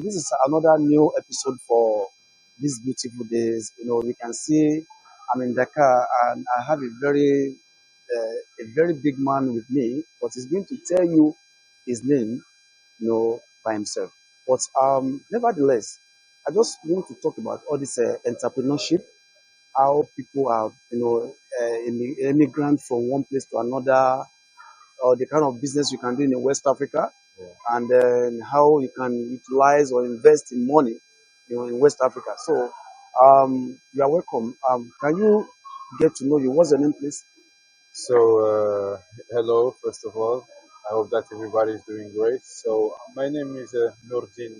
This is another new episode for these beautiful days. You can see I'm in Dakar and I have a very big man with me, but he's going to tell you his name, by himself. But nevertheless, I just want to talk about all this entrepreneurship, how people are, immigrant from one place to another, or the kind of business you can do in West Africa, and then how you can utilize or invest in money, in West Africa. So, you are welcome. Can you get to know you? What's your name, please? So, hello, first of all. I hope that everybody is doing great. So, my name is Nordin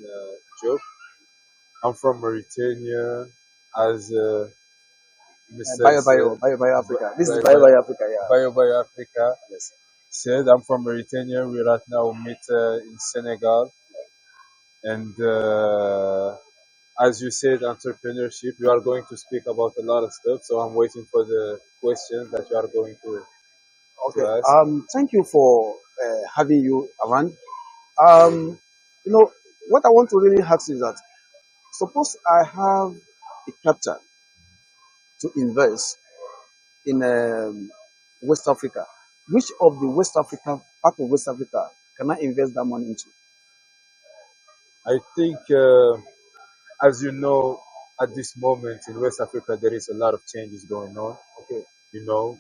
Job. I'm from Mauritania, as Mr. said, Bayo Africa. This is Bayo Bayo Bayo Bayo Africa. Yeah. Bayo Africa Yes. said. I'm from Mauritania. We right now meet in Senegal. And as you said, entrepreneurship, you are going to speak about a lot of stuff. So, I'm waiting for the questions that you are going to Okay. ask. Thank you for having you around. Um, what I want to really ask is that suppose I have a capital to invest in West Africa. Which of the West Africa part of West Africa can I invest that money into? I think, as you know, at this moment in West Africa, there is a lot of changes going on. Okay. You know,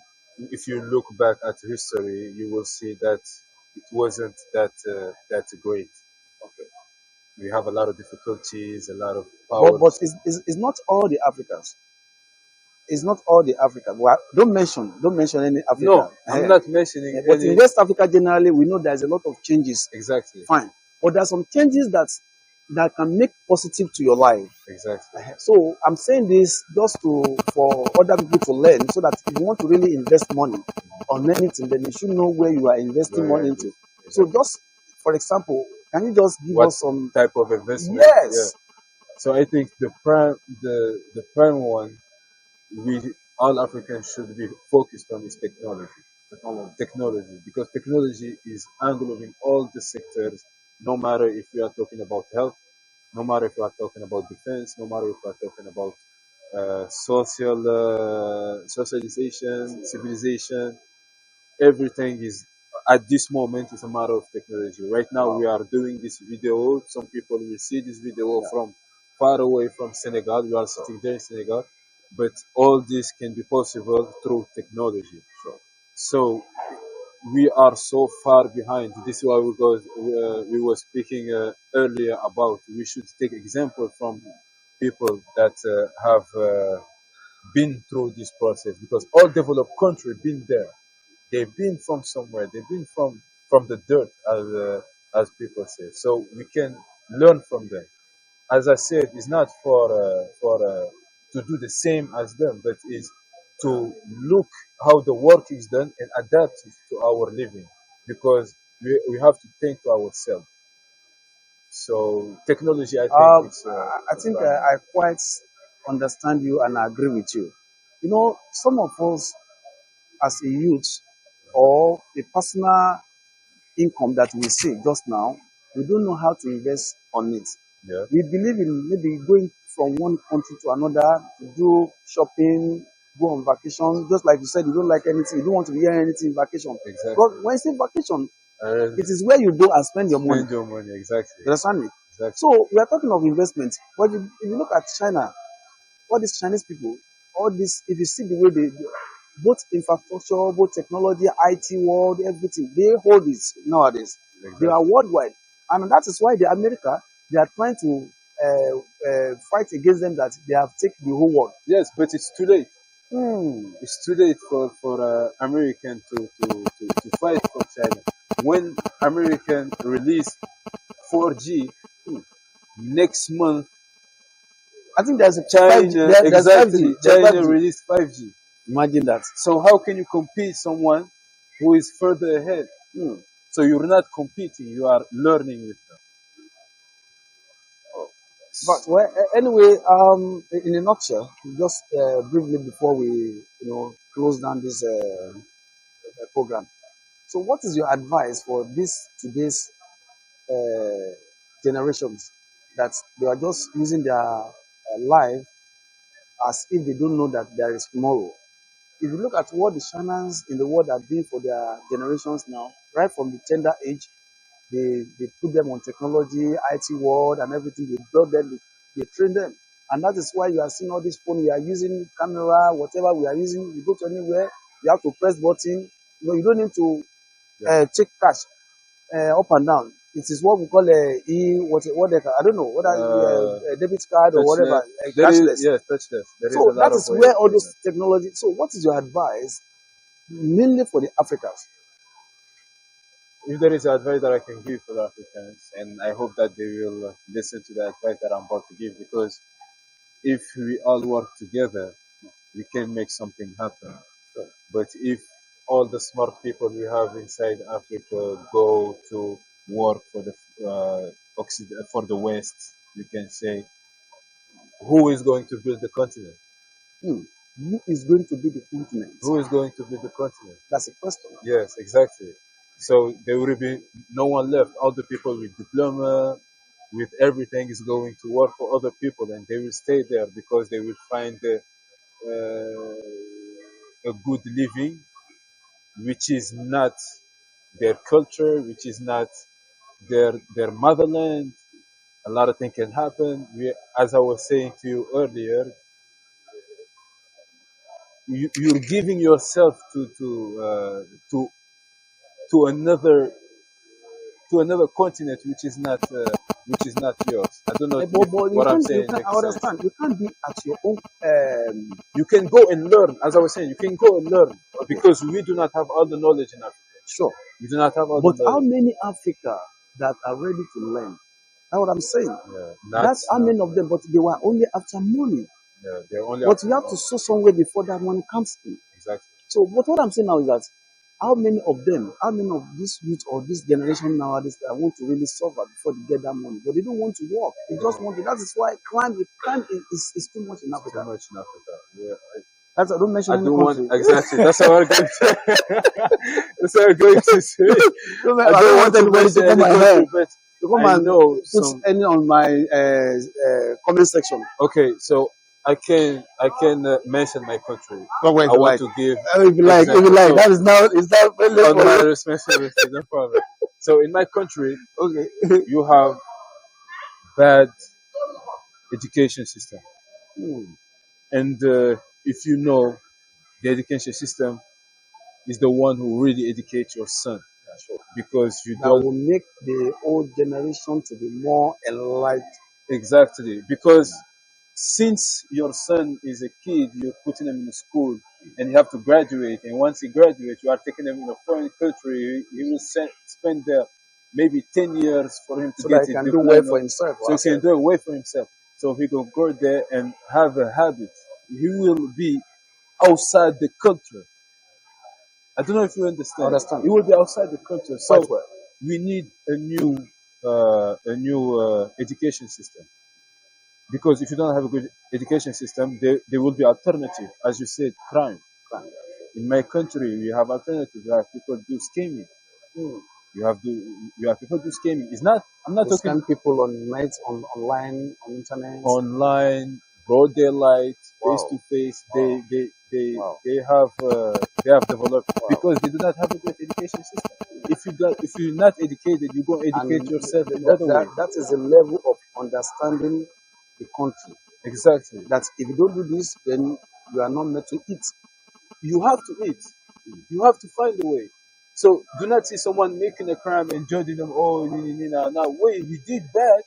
if you look back at history, you will see that it wasn't that great. Okay. We have a lot of difficulties, a lot of But powers. it's not all the Africans. It's not all the Africans. Well, don't mention any No, Africa. I'm not mentioning But in any. West Africa generally, we know there's a lot of changes. Exactly, Fine, but there are some changes that can make positive to your life. exactly. So I'm saying this just for other people to learn, so that if you want to really invest money on anything, then you should know where you are investing money into. So just for example, can you just give What us some? type of investment? Yeah. Yes. So I think the prime one we all Africans should be focused on is technology. Technology, because technology is englobing all the sectors, no matter if we are talking about health, no matter if we are talking about defense, no matter if we are talking about socialization, civilization, everything is at this moment is a matter of technology. Right now, we are doing this video. Some people will see this video from far away from Senegal. We are sitting there in Senegal, but all this can be possible through technology. So we are so far behind. This is why we were speaking earlier about we should take example from people that have been through this process, because all developed countries been there. They've been from somewhere. They've been from the dirt, as people say. So we can learn from them. As I said, it's not for to do the same as them, but is to look how the work is done and adapt it to our living, because we have to think to ourselves. So technology, I think it's I think primary. I quite understand you and I agree with you. Some of us as a youth or a personal income that we see just now, we don't know how to invest on it. Yeah, We believe in maybe going from one country to another to do shopping, go on vacation. Just like you said, you don't like anything, you don't want to hear anything in vacation. exactly. But when you say vacation, Uh, it is where you go and spend your money. spend your money, exactly, You understand me? exactly. So we are talking of investment. But if you look at China, all these Chinese people, all this, if you see the way both infrastructure, both technology, IT world, everything, they hold this nowadays. They are Exactly. worldwide. And that is why the America, they are trying to fight against them, that they have taken the whole world. Yes, but it's too late. Hmm. It's too late for American to fight for China. When American release 4G, next month I think there's a 5G, China, there's 5G, exactly, there's China 5G. released 5G. Imagine that. So how can you compete someone who is further ahead? Hmm. So you're not competing, you are learning with them. But well, anyway, in a nutshell, just briefly before we, close down this program. So, what is your advice for this today's uh, generations? that they are just using their life as if they don't know that there is tomorrow. If you look at what the shamans in the world are doing for their generations now, right from the tender age, they put them on technology, IT world, and everything. They build them, they train them. And that is why you are seeing all this phone we are using, camera, whatever we are using. You go to anywhere, you have to press button. You know, you don't need to Yeah. check cash up and down. It is what we call a what they I don't know whether a debit card or whatever, Touchless. There is, cashless. yes, touchless. There is a So that lot of is way where of all doing those it. technology. So what is your advice, mainly for the Africans? If there is advice that I can give for the Africans, and I hope that they will listen to the advice that I'm about to give, because if we all work together, we can make something happen. But if all the smart people we have inside Africa go to work for the for the West, you can say, who is going to build the continent? Hmm. Who is going to be the continent? Who is going to build the continent? That's a question. Yes, exactly. So there will be no one left. All the people with diploma, with everything, is going to work for other people, and they will stay there because they will find a good living, which is not their culture, which is not their motherland. A lot of things can happen. As I was saying to you earlier, you're giving yourself to to another to another continent which is not yours. I don't know if But what I'm saying I makes sense. understand. You can't be at your own. You can go and learn, as I was saying, you can go and learn Okay, because we do not have all the knowledge in Africa. sure. We do not have all the But how knowledge. many Africa that are ready to learn? That's what I'm saying. Yeah, That's how many of them. But they were only after money. yeah, they're only But after you have to money. sow somewhere before that money comes in. Exactly. So, but what I'm saying now is that how many of them, how many of this youth or this generation nowadays that want to really suffer before they get that money, but they don't want to work. They just want to. That is why crime is too much in It's too Africa. much in Africa. Yeah, That's I don't mention I any don't want country. exactly. That's what I'm going to. That's what I'm going to say. I I don't don't want want to anybody to mention come any and country, but to come I and know put some. any on my comment section. Okay, so I can mention my country. Come when I you want like. to give If you example. like, So that is now it's not friendly on for my you. responsibility, no problem. So in my country, Okay. you have bad education system, Hmm. and if you know the education system is the one who really educates your son, because you That don't will make the old generation to be more enlightened. exactly because since your son is a kid, you're putting him in school and you have to graduate. And once he graduates, you are taking him in a foreign country. He will spend there maybe 10 years for him to So that get he his can do well for diploma. himself or So he can herself. do away for himself. So he will go there and have a habit. He will be outside the culture. I don't know if you I understand. understand He will be outside the culture. quite So well. we need a new education system, because if you don't have a good education system, there will be alternative, as you said, crime. In my country, we have alternative. You have people do scheming. Hmm. You have people do scheming. It's not. I'm not To talking scam people on net, online, on internet. online, broad daylight, face Wow. to face. Wow. Wow. They have developed Wow. because they do not have a great education system. If you're not educated, you go educate And yourself in other ways. that is a level of understanding the country. Exactly. That if you don't do this, then you are not meant to eat. You have to eat. You have to find a way. So do not see someone making a crime and judging them. Oh, now wait, he did bad,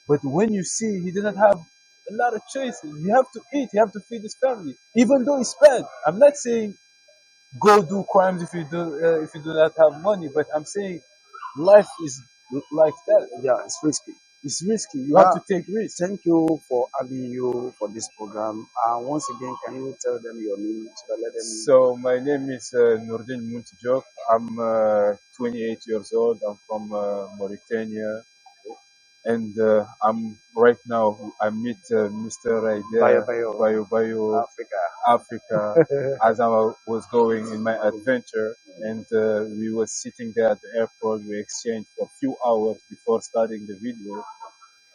but when you see he didn't have a lot of choices, you have to eat. You have to feed his family, even though it's bad. I'm not saying go do crimes if you do not have money, but I'm saying life is like that. Yeah, it's risky. It's risky. You have Yeah. to take risks. Thank you for having you for this program. Once again, can you tell them your name so that let them. So my name is Nurdin Muntijok. I'm 28 years old. I'm from Mauritania, and I'm right now. I meet Mr. Bayo Raida Bayo Bayo Bayo Africa. Africa as I was going in my adventure, and we were sitting there at the airport. We exchanged for a few hours before starting the video,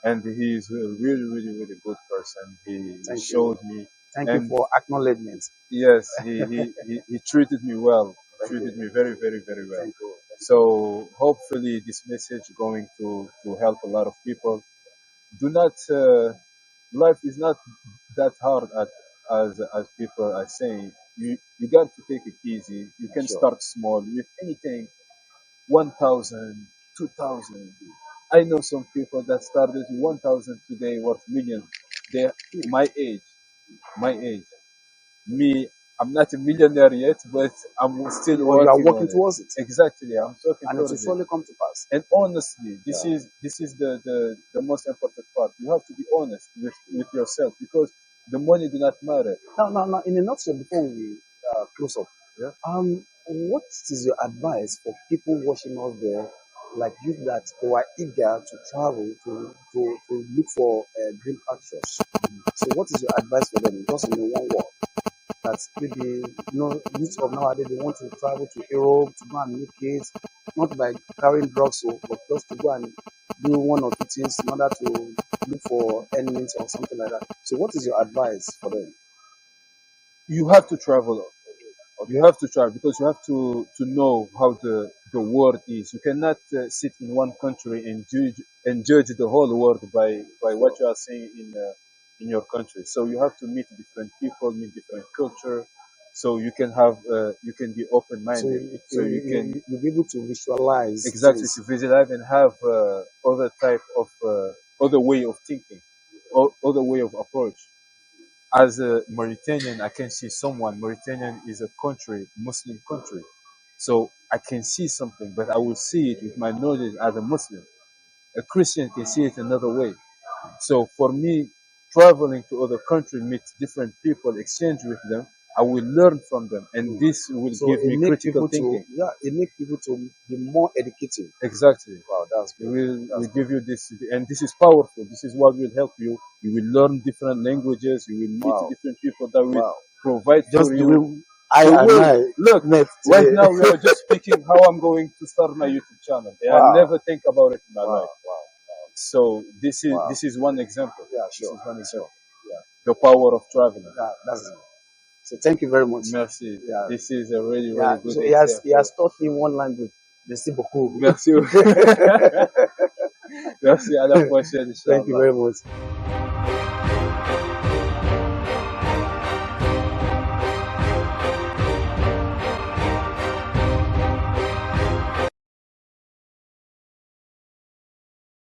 and he is a really, really, really good person. He Thank you. showed me, Thank you and for acknowledgement. yes, he treated me well, Thank treated you. me very, very, very well. Thank you. So hopefully this message going to help a lot of people. Do not life is not that hard as people are saying. You got to take it easy. You can Sure. start small with anything. 1,000, 2,000. I know some people that started with 1,000 today worth millions. They're my age, my age. Me, I'm not a millionaire yet, but I'm still But you are working working on it. towards it, Exactly, I'm talking and it will towards it. surely come to pass. And honestly, Yeah. this is the most important part. You have to be honest with yourself because the money do not matter. Now, in a nutshell, before we close up, Yeah. what is your advice for people watching us there, like you that who are eager to travel to look for dream actions? So, what is your advice for them? Just in one word, that maybe youth of nowadays they want to travel to Europe to go and make it, not by carrying drugs, but just to go and do one or two things in order to look for earnings or something like that. So, what is your advice for them? You have to travel. You have to travel because you have to know how the world is. You cannot sit in one country and judge the whole world by what you are seeing in your country. So you have to meet different people, meet different culture, so you can have you can be open So minded. So you can you'll be able to visualize exactly things. to visualize and have other type of other way of thinking, other way of approach. As a Mauritanian, I can see someone. Mauritanian is a country, Muslim country. So I can see something, but I will see it with my knowledge as a Muslim. A Christian can see it another way. So for me, traveling to other countries, meet different people, exchange with them, I will learn from them, and this will So give it me make critical people to thinking. it make people to be more educated. Exactly. Wow, that's We good. will That's give you this, and this is powerful. This is what will help you. You will learn different languages. You will meet wow, different people that will wow. provide Just for the you. way I The and way, I look, met right today. now we are just speaking how I'm going to start my YouTube channel. Yeah, I Wow, never think about it in my wow, life. wow, So wow. this is one example. Yeah, This sure, is one sure. example. Yeah, The power of traveling. that's it. So thank you very much. Merci. Yeah, This is a really, yeah. really good So he example. has taught me one language. Merci beaucoup. Merci. Merci. À la prochaine, Thank you Inch'Allah. very much.